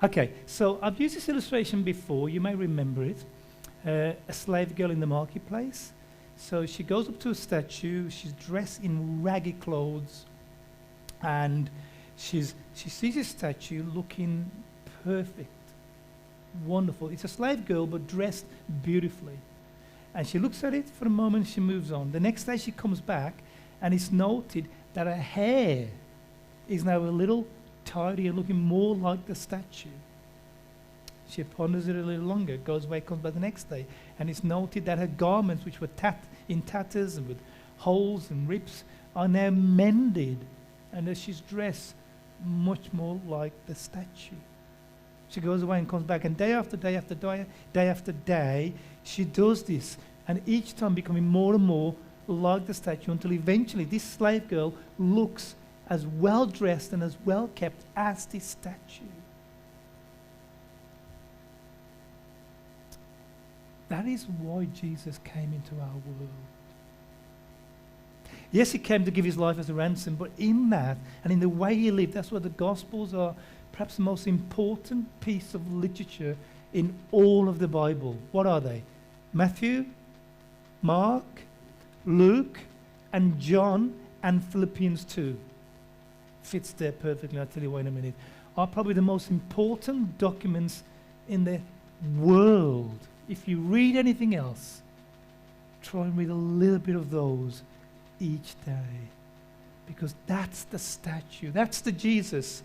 Okay, so I've used this illustration before. You may remember it. A slave girl in the marketplace. So she goes up to a statue. She's dressed in ragged clothes, and she sees this statue looking perfect, wonderful. It's a slave girl, but dressed beautifully. And she looks at it for a moment. She moves on. The next day she comes back, and it's noted that her hair is now a little tidy and looking more like the statue. She ponders it a little longer, goes away, comes back the next day, and it's noted that her garments, which were in tatters and with holes and rips, are now mended, and that she's dressed much more like the statue. She goes away and comes back, and day after day after day, day after day, she does this, and each time becoming more and more like the statue, until eventually this slave girl looks as well dressed and as well kept as this statue. That is why Jesus came into our world. Yes, he came to give his life as a ransom, but in that and in the way he lived, that's why the Gospels are perhaps the most important piece of literature in all of the Bible. What are they? Matthew, Mark, Luke, and John, and Philippians 2. Fits there perfectly. I'll tell you why in a minute. Are probably the most important documents in the world. If you read anything else, try and read a little bit of those each day. Because that's the statue. That's the Jesus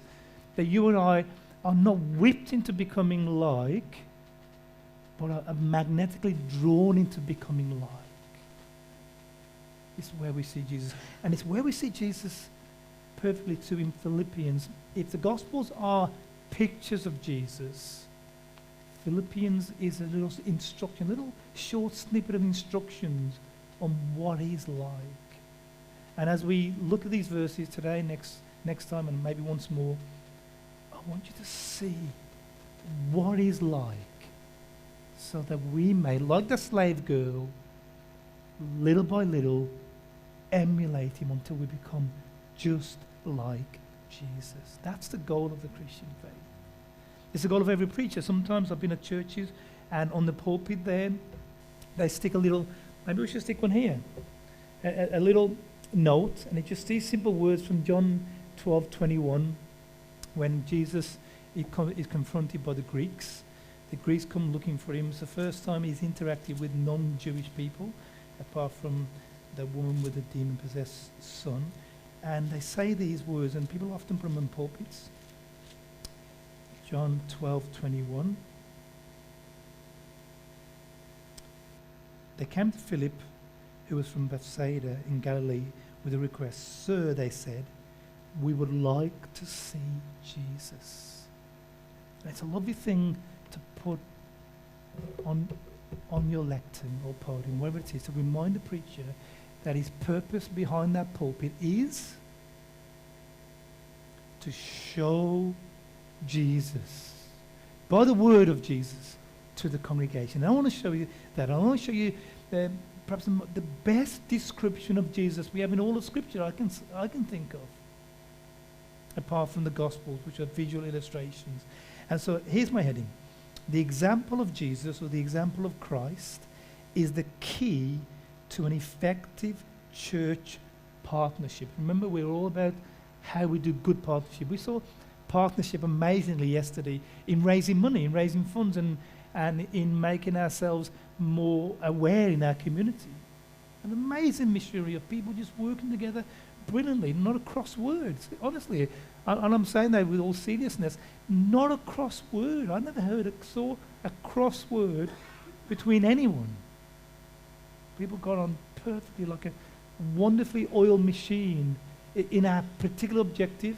that you and I are not whipped into becoming like, but are magnetically drawn into becoming like. It's where we see Jesus. And it's where we see Jesus perfectly too in Philippians. If the Gospels are pictures of Jesus, Philippians is a little instruction, a little short snippet of instructions on what he's like. And as we look at these verses today, next time, and maybe once more, I want you to see what he's like, so that we may, like the slave girl, little by little, emulate him until we become just like Jesus. That's the goal of the Christian faith. It's the goal of every preacher. Sometimes I've been at churches, and on the pulpit there, they stick a little, maybe we should stick one here, a little note, and it's just these simple words from John 12:21, when Jesus is confronted by the Greeks. The Greeks come looking for him. It's the first time he's interacted with non-Jewish people, apart from the woman with the demon-possessed son. And they say these words, and people often put them in pulpits. John 12:21. They came to Philip, who was from Bethsaida in Galilee, with a request. Sir, they said, we would like to see Jesus. And it's a lovely thing to put on your lectern or podium, whatever it is, to remind the preacher that his purpose behind that pulpit is to show Jesus by the word of Jesus to the congregation. And I want to show you that. I want to show you perhaps the best description of Jesus we have in all of Scripture I can think of, apart from the Gospels, which are visual illustrations. And so here's my heading. The example of Jesus, or the example of Christ, is the key to an effective church partnership. Remember, we're all about how we do good partnership. We saw partnership amazingly yesterday in raising money, in raising funds, and in making ourselves more aware in our community. An amazing mystery of people just working together brilliantly, not across words. Honestly, and I'm saying that with all seriousness, not a crossword. I never saw a crossword between anyone. People got on perfectly like a wonderfully oiled machine in our particular objective,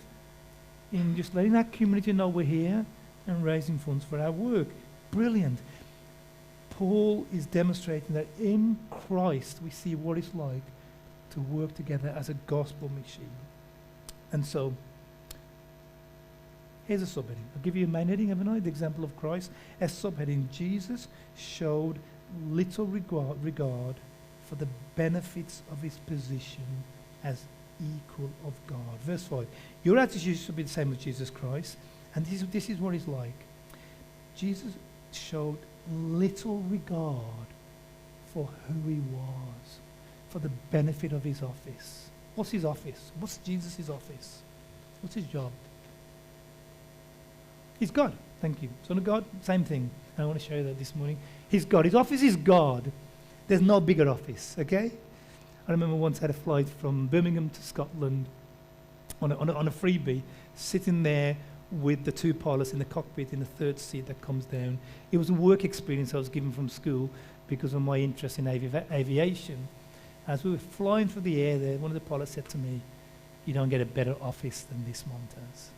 in just letting our community know we're here and raising funds for our work. Brilliant. Paul is demonstrating that in Christ we see what it's like to work together as a gospel machine. And so, here's a subheading. I'll give you a main heading, haven't I? The example of Christ. A subheading. Jesus showed little regard for the benefits of his position as equal of God. Verse 5. Your attitude should be the same as Jesus Christ. And this is what it's like. Jesus showed little regard for who he was, for the benefit of his office. What's his office? What's Jesus' office? What's his job? He's God. Thank you. Son of God, same thing. I want to show you that this morning. He's God. His office is God. There's no bigger office, okay? I remember once I had a flight from Birmingham to Scotland on a freebie, sitting there with the two pilots in the cockpit in the third seat that comes down. It was a work experience I was given from school because of my interest in aviation. As we were flying through the air there, one of the pilots said to me, "You don't get a better office than this one does."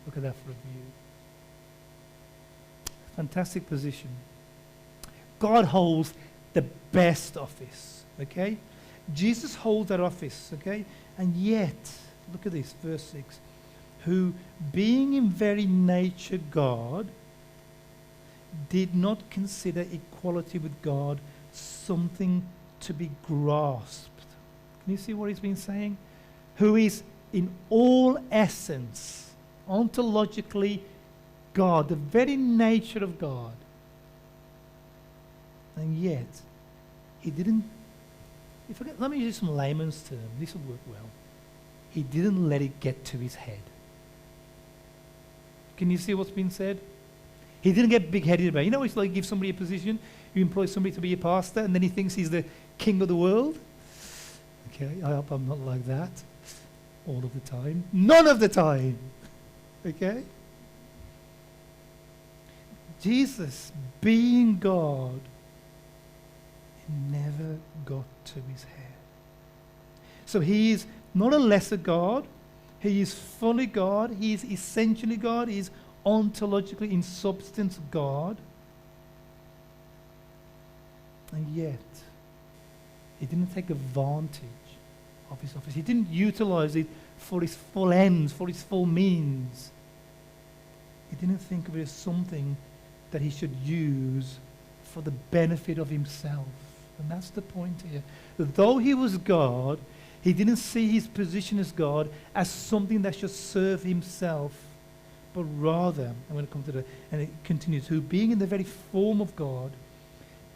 Look at that for a view. Fantastic position. God holds the best office, okay? Jesus holds that office, okay? And yet, look at this, verse 6. Who, being in very nature God, did not consider equality with God something to be grasped. Can you see what he's been saying? Who is in all essence, ontologically God, the very nature of God. And yet, he didn't, let me use some layman's term, this will work well. He didn't let it get to his head. Can you see what's been said? He didn't get big-headed about it. You know, it's like you give somebody a position, you employ somebody to be a pastor, and then he thinks he's the king of the world. Okay, I hope I'm not like that all of the time. None of the time. Okay? Jesus, being God, never got to his head. So he is not a lesser God. He is fully God. He is essentially God. He is ontologically, in substance, God. And yet, he didn't take advantage of his office. He didn't utilize it for his full ends, for his full means. He didn't think of it as something that he should use for the benefit of himself. And that's the point here. Though he was God, he didn't see his position as God as something that should serve himself, but rather, I'm going to come to that, and it continues, who being in the very form of God,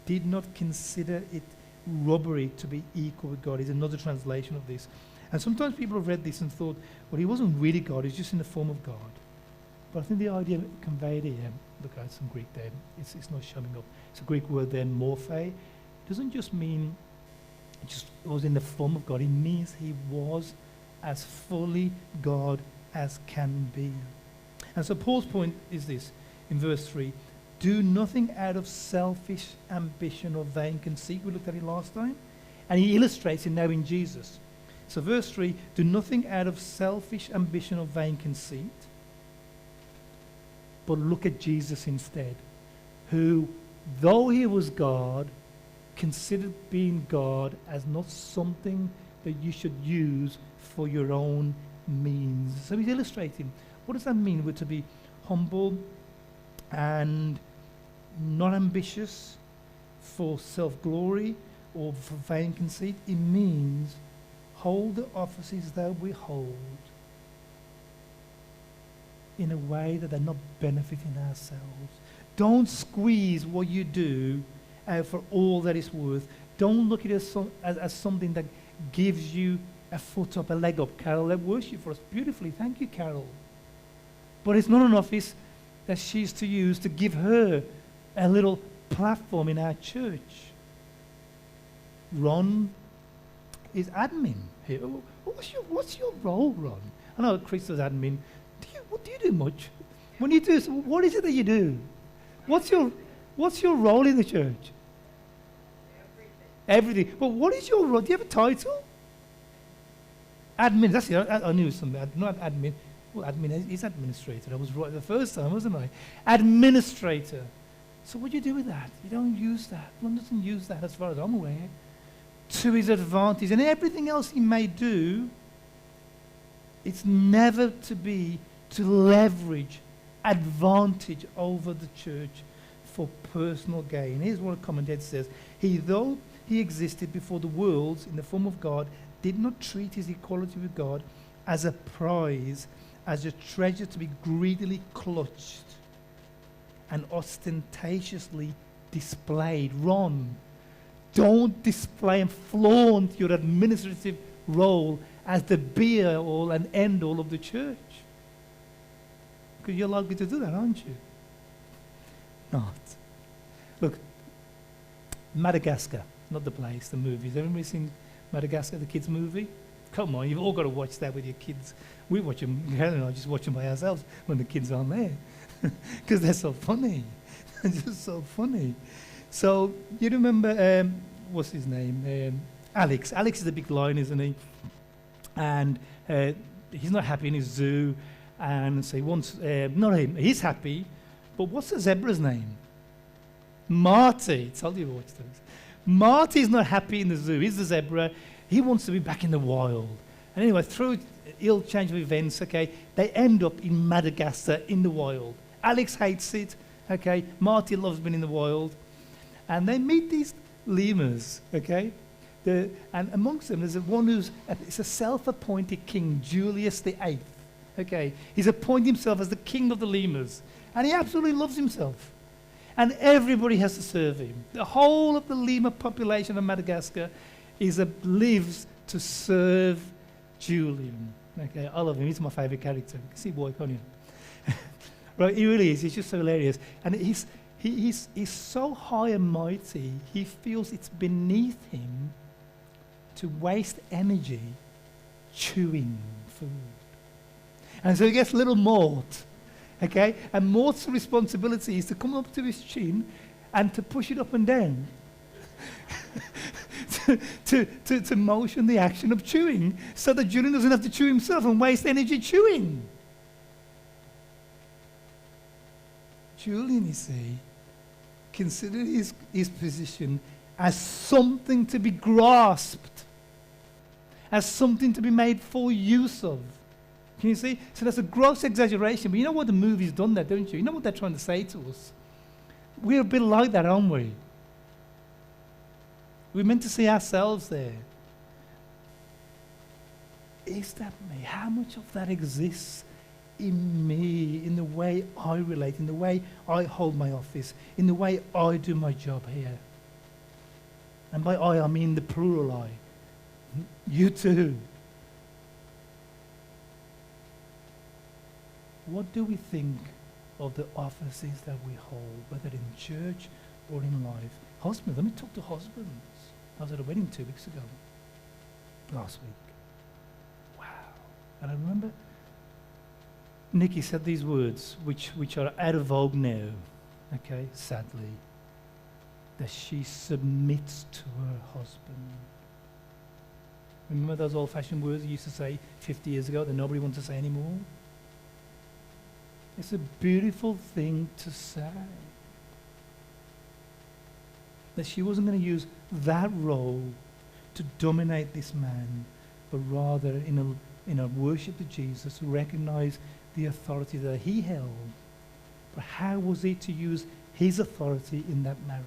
did not consider it robbery to be equal with God. Is another translation of this. And sometimes people have read this and thought, well, he wasn't really God, he's just in the form of God. But I think the idea conveyed here, look at some Greek there, it's not showing up. It's a Greek word there, morphe. It doesn't just mean just was in the form of God. It means he was as fully God as can be. And so Paul's point is this, in verse 3, do nothing out of selfish ambition or vain conceit. We looked at it last time. And he illustrates it now in Jesus. So verse 3, do nothing out of selfish ambition or vain conceit, but look at Jesus instead, who, though he was God, considered being God as not something that you should use for your own means. So he's illustrating, what does that mean? We're to be humble and not ambitious for self-glory or for vain conceit. It means hold the offices that we hold in a way that they're not benefiting ourselves. Don't squeeze what you do out for all that it's worth. Don't look at it as something that gives you a foot up, a leg up. Carol led worship for us beautifully. Thank you, Carol. But it's not an office that she's to use to give her a little platform in our church. Ron is admin here. What's your role, Ron? I know Chris is admin. Do you do much? When you do, what is it that you do? What's your role in the church? Everything. But what is your role? Do you have a title? Admin. That's it. I knew it was something. Not admin. Well, admin is administrator. I was right the first time, wasn't I? Administrator. So what do you do with that? You don't use that. One doesn't use that, as far as I'm aware, to his advantage. And everything else he may do, it's never to be to leverage advantage over the church for personal gain. Here's what a commentator says. Though he existed before the worlds in the form of God, did not treat his equality with God as a prize as a treasure to be greedily clutched and ostentatiously displayed. Ron, don't display and flaunt your administrative role as the be-all and end-all of the church. Because you're likely to do that, aren't you? Not. Look, Madagascar, not the place, the movies. Everybody seen Madagascar, the kids' movie? Come on, you've all got to watch that with your kids. We watch them, Helen and I just watch them by ourselves when the kids aren't there. Because they're so funny. They're just so funny. So, you remember, what's his name? Alex. Alex is the big lion, isn't he? And he's not happy in his zoo. And so he wants, not him, he's happy. But what's the zebra's name? Marty. Told you to watch those. Marty's not happy in the zoo. He's the zebra. He wants to be back in the wild. And anyway, through ill change of events, okay, they end up in Madagascar in the wild. Alex hates it, okay. Marty loves being in the wild. And they meet these lemurs, okay. And amongst them, there's one who's it's a self-appointed king, Julius the VIII, okay. He's appointed himself as the king of the lemurs. And he absolutely loves himself. And everybody has to serve him. The whole of the lemur population of Madagascar lives to serve Julian. Okay, I love him. He's my favourite character. You can see why, can't you? Right, he really is. He's just so hilarious. And he's so high and mighty, he feels it's beneath him to waste energy chewing food. And so he gets little Mort. Okay, and Mort's responsibility is to come up to his chin and to push it up and down. to motion the action of chewing so that Julian doesn't have to chew himself and waste energy chewing. Julian, you see, considered his position as something to be grasped, as something to be made full use of. Can you see? So that's a gross exaggeration, but you know what the movie's done there, don't you? You know what they're trying to say to us? We're a bit like that, aren't we? We're meant to see ourselves there. Is that me? How much of that exists in me, in the way I relate, in the way I hold my office, in the way I do my job here? And by I mean the plural I. You too. What do we think of the offices that we hold, whether in church or in life? Husbands, let me talk to husbands. I was at a wedding 2 weeks ago, last week. Wow. And I remember Nikki said these words, which are out of vogue now, okay, sadly, that she submits to her husband. Remember those old-fashioned words you used to say 50 years ago that nobody wants to say anymore? It's a beautiful thing to say. That she wasn't going to use that role to dominate this man, but rather in a worship to Jesus, recognize the authority that he held. But how was he to use his authority in that marriage?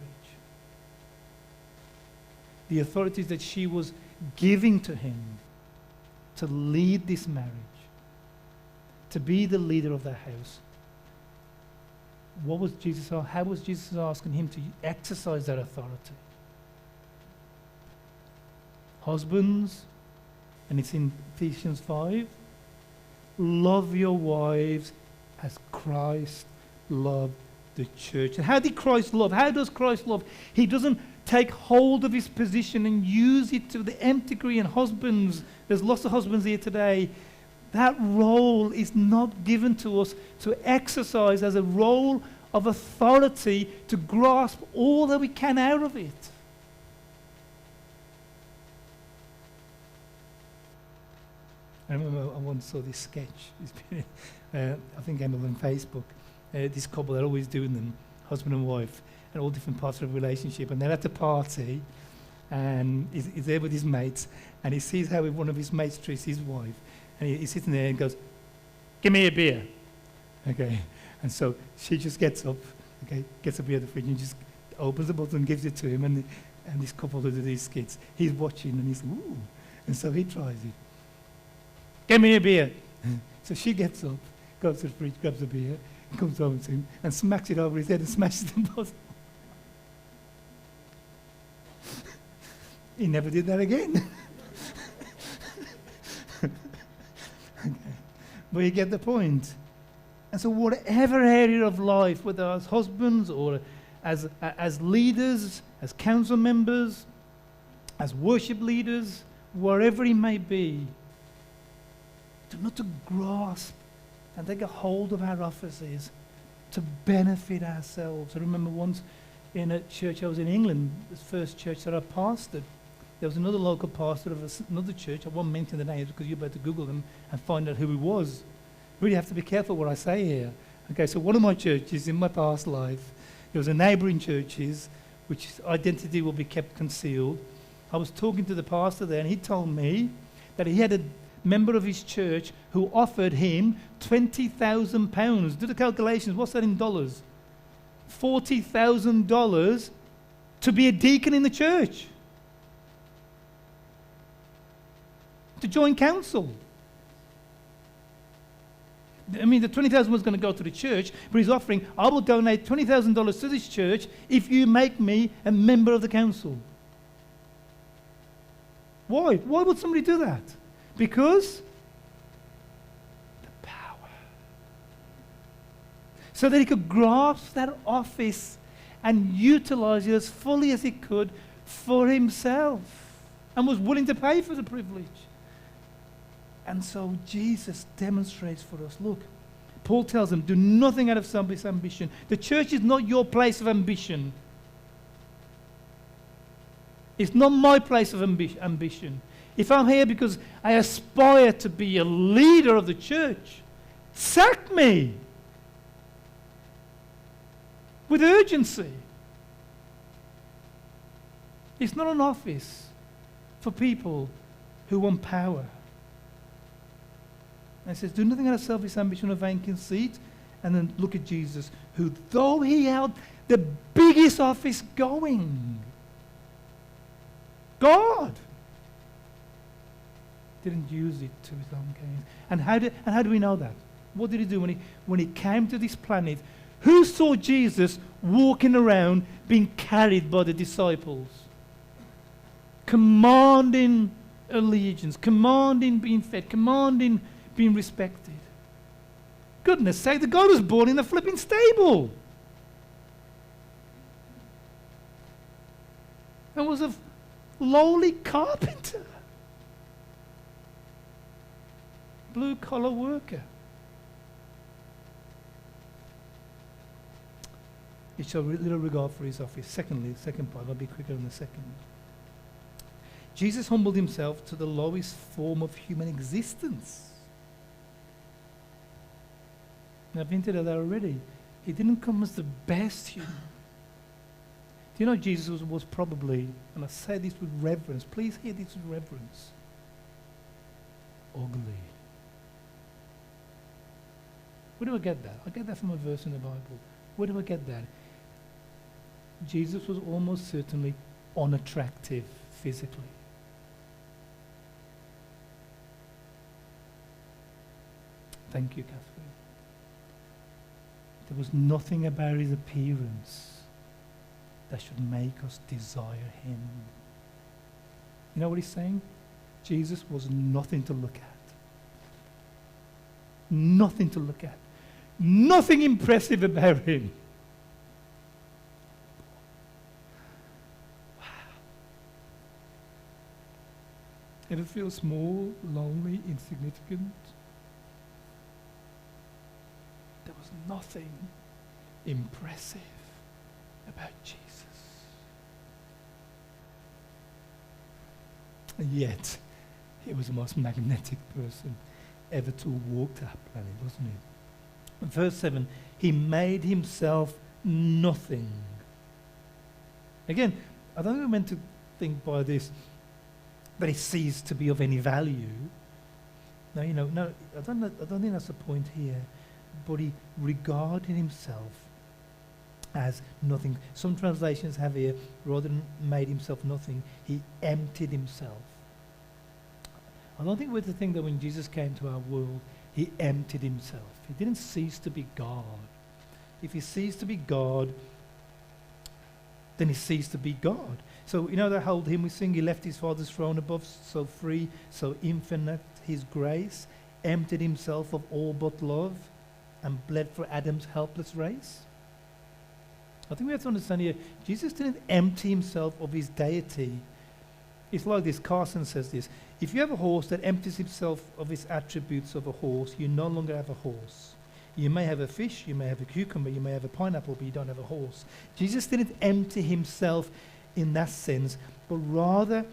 The authorities that she was giving to him to lead this marriage, to be the leader of the house. What was Jesus? How was Jesus asking him to exercise that authority? Husbands, and it's in Ephesians 5, love your wives as Christ loved the church. And how did Christ love? How does Christ love? He doesn't take hold of his position and use it to the nth degree. And husbands, there's lots of husbands here today. That role is not given to us to exercise as a role of authority to grasp all that we can out of it. I remember I once saw this sketch. I think I'm on Facebook. This couple, they're always doing them, husband and wife, and all different parts of the relationship. And they're at the party, and he's there with his mates, and he sees how one of his mates treats his wife. And he's sitting there and goes, "Give me a beer." Okay. And so she just gets up, okay, gets a beer at the fridge and just opens the bottle and gives it to him. And this couple who do these skits, he's watching and he's, ooh. And so he tries it. "Give me a beer." So she gets up, goes to the fridge, grabs a beer, comes home to him, and smacks it over his head and smashes them both. He never did that again. Okay. But you get the point. And so whatever area of life, whether as husbands or as leaders, as council members, as worship leaders, wherever it may be, not to grasp and take a hold of our offices to benefit ourselves. I remember once in a church I was in England, the first church that I pastored, there was another local pastor of another church. I won't mention the names because you're about to Google them and find out who he was. Really have to be careful what I say here. Okay, so one of my churches in my past life, there was a neighbouring churches which identity will be kept concealed. I was talking to the pastor there and he told me that he had a member of his church who offered him £20,000. Do the calculations, what's that in dollars? $40,000 to be a deacon in the church. To join council. I mean, the $20,000 was going to go to the church, but he's offering, I will donate $20,000 to this church if you make me a member of the council. Why? Why would somebody do that? Because the power. So that he could grasp that office and utilize it as fully as he could for himself and was willing to pay for the privilege. And so Jesus demonstrates for us, look, Paul tells them, do nothing out of selfish ambition. The church is not your place of ambition. It's not my place of ambition. If I'm here because I aspire to be a leader of the church, sack me with urgency. It's not an office for people who want power. And it says, do nothing out of selfish ambition or vain conceit. And then look at Jesus, who though he held the biggest office going, God didn't use it to his own gain. And how do we know that? What did he do when he came to this planet? Who saw Jesus walking around being carried by the disciples? Commanding allegiance, commanding being fed, commanding being respected. Goodness sake, the guy was born in a flipping stable. And was a lowly carpenter. Blue collar worker. He showed little regard for his office. Secondly, the second part, I'll be quicker on the second. Jesus humbled himself to the lowest form of human existence. I've hinted at that already. He didn't come as the best human. Do you know Jesus was probably, and I say this with reverence, please hear this with reverence, ugly. Where do I get that? I get that from a verse in the Bible. Where do I get that? Jesus was almost certainly unattractive physically. Thank you, Catherine. There was nothing about his appearance that should make us desire him. You know what he's saying? Jesus was nothing to look at. Nothing to look at. Nothing impressive about him. Wow. Ever feel small, lonely, insignificant? There was nothing impressive about Jesus. And yet, he was the most magnetic person ever to walk that planet, wasn't he? In verse 7, he made himself nothing. Again, I don't think we're meant to think by this that he ceased to be of any value. No, I don't think that's the point here. But he regarded himself as nothing. Some translations have here, rather than made himself nothing, he emptied himself. I don't think we're to think that when Jesus came to our world, He emptied himself. He didn't cease to be God. If he ceased to be God, then he ceased to be God. So you know that whole hymn we sing, he left his Father's throne above, so free, so infinite his grace, emptied himself of all but love, and bled for Adam's helpless race. I think we have to understand here, Jesus didn't empty himself of his deity. It's like this, Carson says this, if you have a horse that empties himself of its attributes of a horse, you no longer have a horse. You may have a fish, you may have a cucumber, you may have a pineapple, but you don't have a horse. Jesus didn't empty himself in that sense, but rather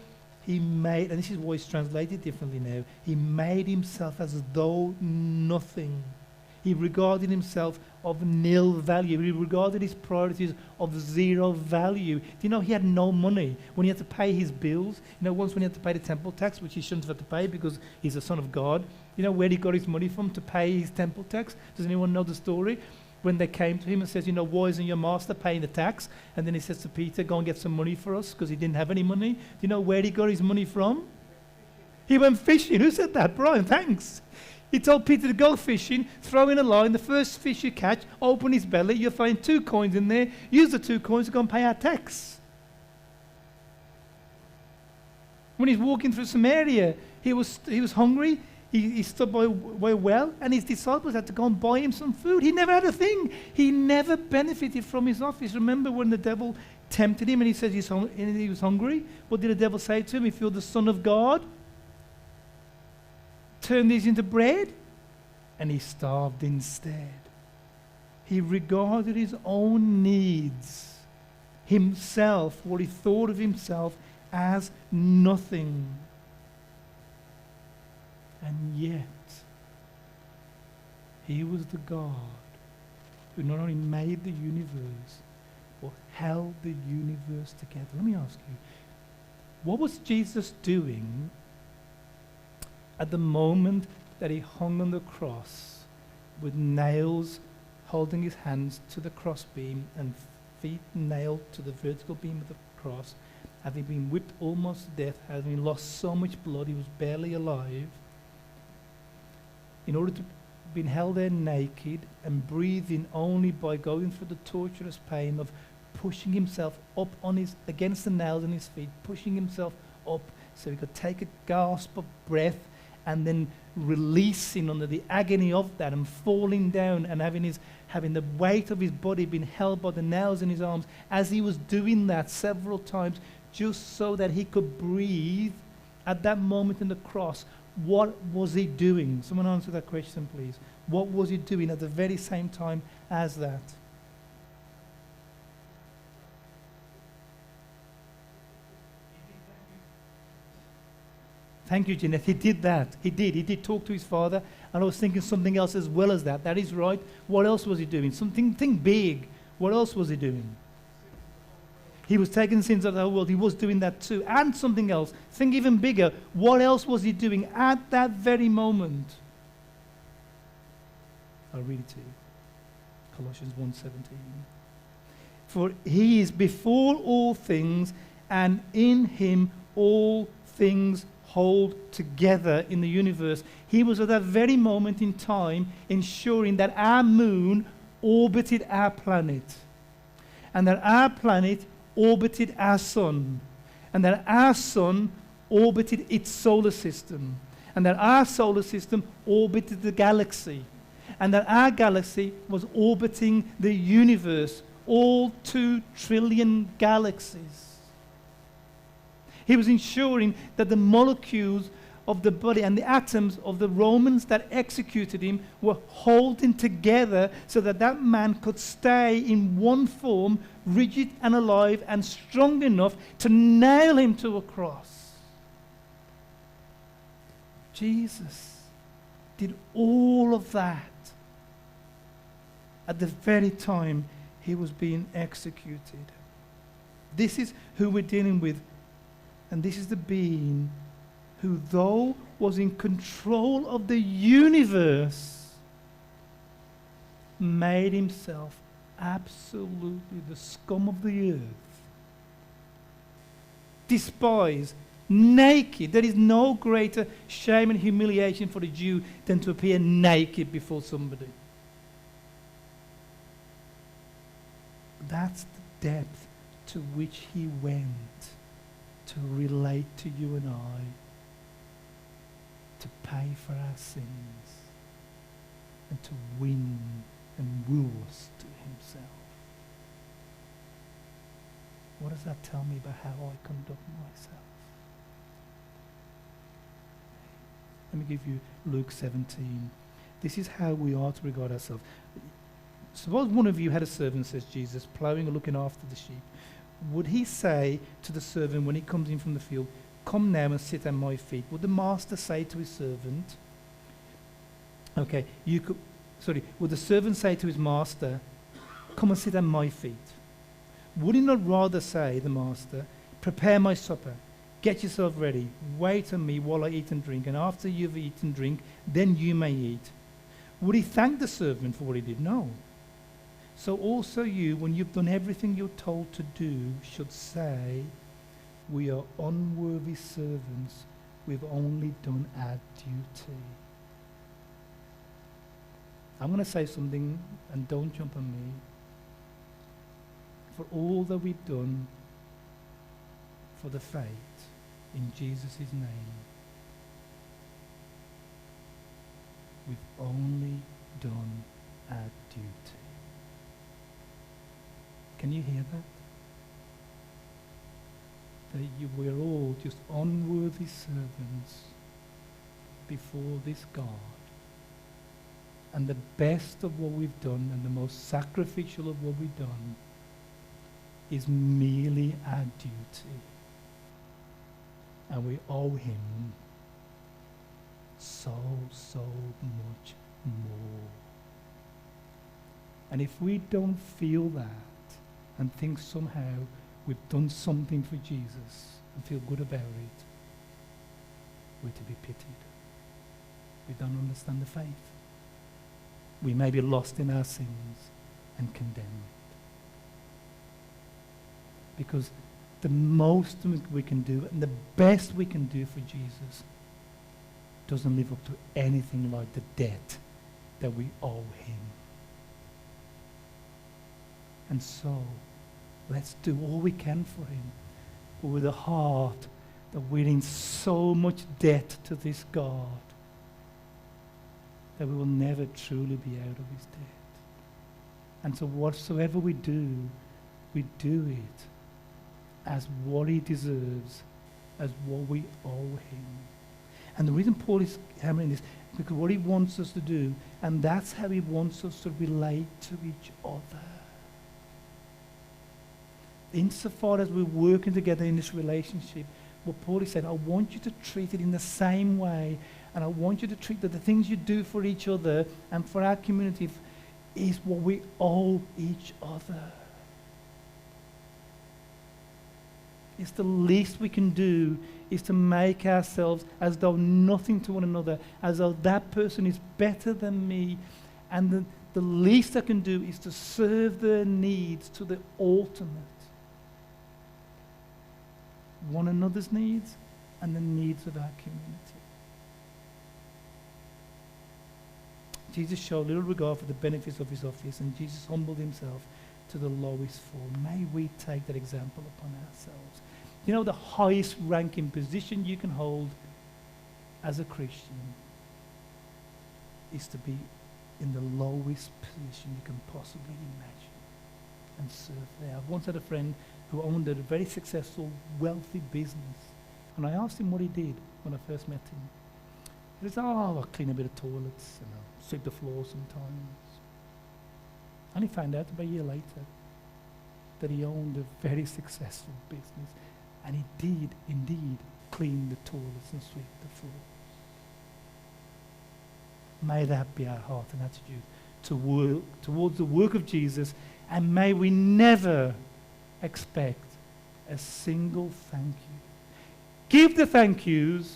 he made, and this is why it's translated differently now, he made himself as though nothing. He regarded himself of nil value. He regarded his priorities of zero value. Do you know he had no money when he had to pay his bills? You know, once when he had to pay the temple tax, which he shouldn't have to pay because he's the Son of God. You know where he got his money from to pay his temple tax? Does anyone know the story? When they came to him and says, you know, why isn't your master paying the tax? And then he says to Peter, go and get some money for us, because he didn't have any money. Do you know where he got his money from? He went fishing. Who said that? Brian, thanks. He told Peter to go fishing, throw in a line, the first fish you catch, open his belly, you'll find 2 coins in there, use the 2 coins to go and pay our tax. When he's walking through Samaria, he was hungry, he stood by a well, and his disciples had to go and buy him some food. He never had a thing. He never benefited from his office. Remember when the devil tempted him and he said he was hungry? What did the devil say to him? If you're the Son of God, turn these into bread. And he starved instead. He regarded his own needs, himself, what he thought of himself, as nothing. And yet, he was the God who not only made the universe, but held the universe together. Let me ask you, what was Jesus doing at the moment that he hung on the cross with nails holding his hands to the crossbeam and feet nailed to the vertical beam of the cross, having been whipped almost to death, having lost so much blood he was barely alive, in order to be held there naked and breathing only by going through the torturous pain of pushing himself up against the nails in his feet, pushing himself up so he could take a gasp of breath, and then releasing under the agony of that and falling down and having the weight of his body being held by the nails in his arms as he was doing that several times just so that he could breathe at that moment in the cross. What was he doing? Someone answer that question, please. What was he doing at the very same time as that? Thank you, Jeanette. He did that. He did talk to his Father. And I was thinking something else as well as that. That is right. What else was he doing? Something big. What else was he doing? He was taking the sins of the whole world. He was doing that too. And something else. Think even bigger. What else was he doing at that very moment? I'll read it to you. Colossians 1:17. For he is before all things, and in him all things hold together in the universe. He was at that very moment in time ensuring that our moon orbited our planet, and that our planet orbited our sun, and that our sun orbited its solar system, and that our solar system orbited the galaxy, and that our galaxy was orbiting the universe, all 2 trillion galaxies. He was ensuring that the molecules of the body and the atoms of the Romans that executed him were holding together so that that man could stay in one form, rigid and alive and strong enough to nail him to a cross. Jesus did all of that at the very time he was being executed. This is who we're dealing with. And this is the being who, though was in control of the universe, made himself absolutely the scum of the earth, despised, naked. There is no greater shame and humiliation for the Jew than to appear naked before somebody. That's the depth to which he went to relate to you and I, to pay for our sins, and to win and woo us to himself. What does that tell me about how I conduct myself? Let me give you Luke 17. This is how we are to regard ourselves. Suppose one of you had a servant, says Jesus, plowing or looking after the sheep. Would he say to the servant when he comes in from the field, "Come now and sit at my feet"? Would the master say to his servant, would the servant say to his master, "Come and sit at my feet"? Would he not rather say, the master, "Prepare my supper, get yourself ready, wait on me while I eat and drink, and after you've eaten and drink, then you may eat"? Would he thank the servant for what he did? No. So also you, when you've done everything you're told to do, should say, "We are unworthy servants, we've only done our duty." I'm going to say something, and don't jump on me. For all that we've done for the faith in Jesus' name, we've only done our duty. Can you hear that? We're all just unworthy servants before this God. And the best of what we've done and the most sacrificial of what we've done is merely our duty. And we owe him so much more. And if we don't feel that and think somehow we've done something for Jesus and feel good about it, we're to be pitied. We don't understand the faith. We may be lost in our sins and condemned. Because the most we can do and the best we can do for Jesus doesn't live up to anything like the debt that we owe him. And so, let's do all we can for him, but with a heart that we're in so much debt to this God that we will never truly be out of his debt. And so whatsoever we do it as what he deserves, as what we owe him. And the reason Paul is hammering this, because what he wants us to do, and that's how he wants us to relate to each other. Insofar as we're working together in this relationship, what Paul is saying, I want you to treat it in the same way, and I want you to treat that the things you do for each other and for our community is what we owe each other. It's the least we can do is to make ourselves as though nothing to one another, as though that person is better than me. And the least I can do is to serve their needs to the ultimate. One another's needs and the needs of our community. Jesus showed little regard for the benefits of his office, and Jesus humbled himself to the lowest form. May we take that example upon ourselves. You know, the highest ranking position you can hold as a Christian is to be in the lowest position you can possibly imagine and serve there. I once had a friend who owned a very successful, wealthy business, and I asked him what he did when I first met him. He said, I'll clean a bit of toilets and I'll sweep the floor sometimes. And he found out about a year later that he owned a very successful business, and he did indeed clean the toilets and sweep the floors. May that be our heart and attitude to work towards the work of Jesus, and may we never expect a single thank you. Give the thank yous,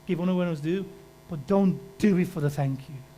give honor when it's due, but don't do it for the thank yous.